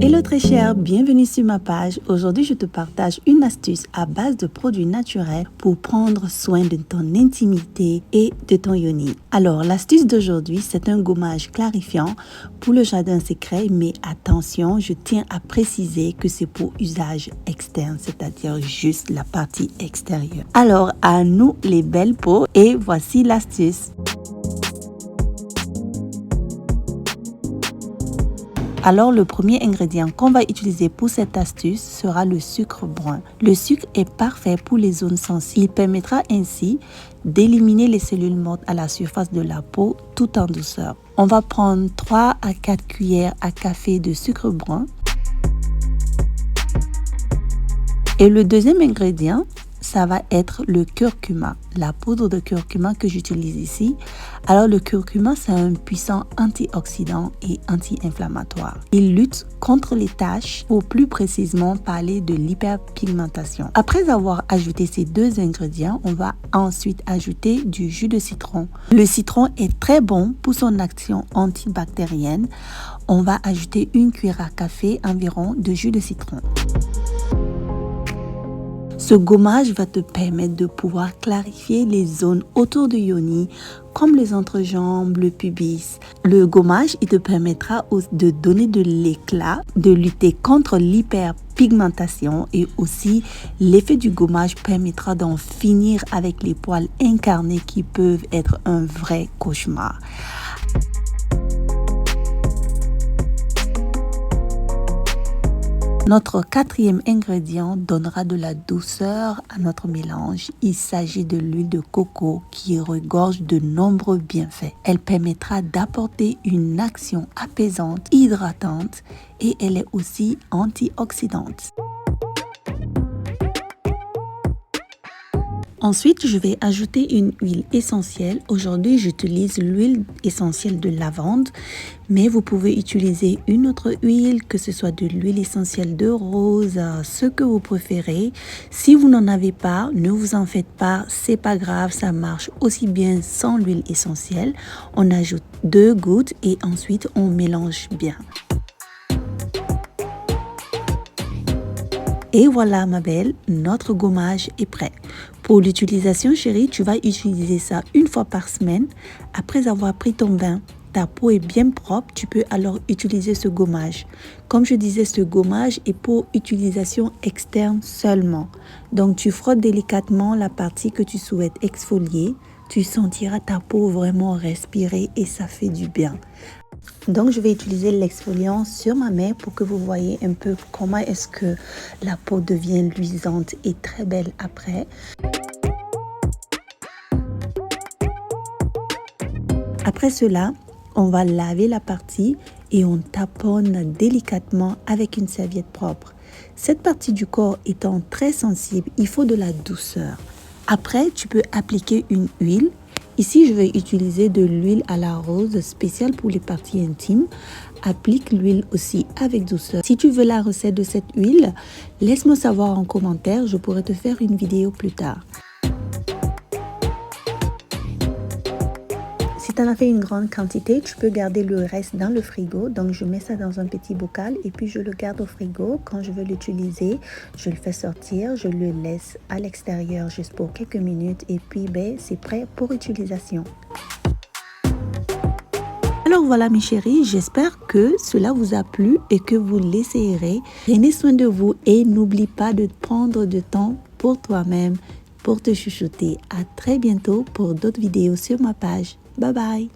Hello très cher, bienvenue sur ma page. Aujourd'hui, je te partage une astuce à base de produits naturels pour prendre soin de ton intimité et de ton yoni. Alors, l'astuce d'aujourd'hui, c'est un gommage clarifiant pour le jardin secret, mais attention, je tiens à préciser que c'est pour usage externe, c'est-à-dire juste la partie extérieure. Alors, à nous les belles peaux et voici l'astuce. Alors, le premier ingrédient qu'on va utiliser pour cette astuce sera le sucre brun. Le sucre est parfait pour les zones sensibles. Il permettra ainsi d'éliminer les cellules mortes à la surface de la peau tout en douceur. On va prendre 3 à 4 cuillères à café de sucre brun. Et le deuxième ingrédient, ça va être le curcuma, la poudre de curcuma que j'utilise ici. Alors le curcuma, c'est un puissant antioxydant et anti-inflammatoire. Il lutte contre les taches, pour plus précisément parler de l'hyperpigmentation. Après avoir ajouté ces deux ingrédients, on va ensuite ajouter du jus de citron. Le citron est très bon pour son action antibactérienne. On va ajouter une cuillère à café environ de jus de citron. Ce gommage va te permettre de pouvoir clarifier les zones autour du yoni, comme les entrejambes, le pubis. Le gommage, il te permettra de donner de l'éclat, de lutter contre l'hyperpigmentation et aussi l'effet du gommage permettra d'en finir avec les poils incarnés qui peuvent être un vrai cauchemar. Notre quatrième ingrédient donnera de la douceur à notre mélange. Il s'agit de l'huile de coco qui regorge de nombreux bienfaits. Elle permettra d'apporter une action apaisante, hydratante et elle est aussi antioxydante. Ensuite, je vais ajouter une huile essentielle. Aujourd'hui, j'utilise l'huile essentielle de lavande, mais vous pouvez utiliser une autre huile, que ce soit de l'huile essentielle de rose, ce que vous préférez. Si vous n'en avez pas, ne vous en faites pas, c'est pas grave, ça marche aussi bien sans l'huile essentielle. On ajoute 2 gouttes et ensuite on mélange bien. Et voilà ma belle, notre gommage est prêt. Pour l'utilisation chérie, tu vas utiliser ça une fois par semaine. Après avoir pris ton bain, ta peau est bien propre, tu peux alors utiliser ce gommage. Comme je disais, ce gommage est pour utilisation externe seulement. Donc tu frottes délicatement la partie que tu souhaites exfolier. Tu sentiras ta peau vraiment respirer et ça fait du bien. Donc je vais utiliser l'exfoliant sur ma main pour que vous voyez un peu comment est-ce que la peau devient luisante et très belle après. Après cela, on va laver la partie et on taponne délicatement avec une serviette propre. Cette partie du corps étant très sensible, il faut de la douceur. Après, tu peux appliquer une huile. Ici, je vais utiliser de l'huile à la rose spéciale pour les parties intimes. Applique l'huile aussi avec douceur. Si tu veux la recette de cette huile, laisse-moi savoir en commentaire. Je pourrais te faire une vidéo plus tard. Si tu en as fait une grande quantité, tu peux garder le reste dans le frigo. Donc, je mets ça dans un petit bocal et puis je le garde au frigo. Quand je veux l'utiliser, je le fais sortir. Je le laisse à l'extérieur juste pour quelques minutes et puis c'est prêt pour utilisation. Alors voilà mes chéris, j'espère que cela vous a plu et que vous l'essayerez. Prenez soin de vous et n'oublie pas de prendre du temps pour toi-même, pour te chouchouter. À très bientôt pour d'autres vidéos sur ma page. Bye bye.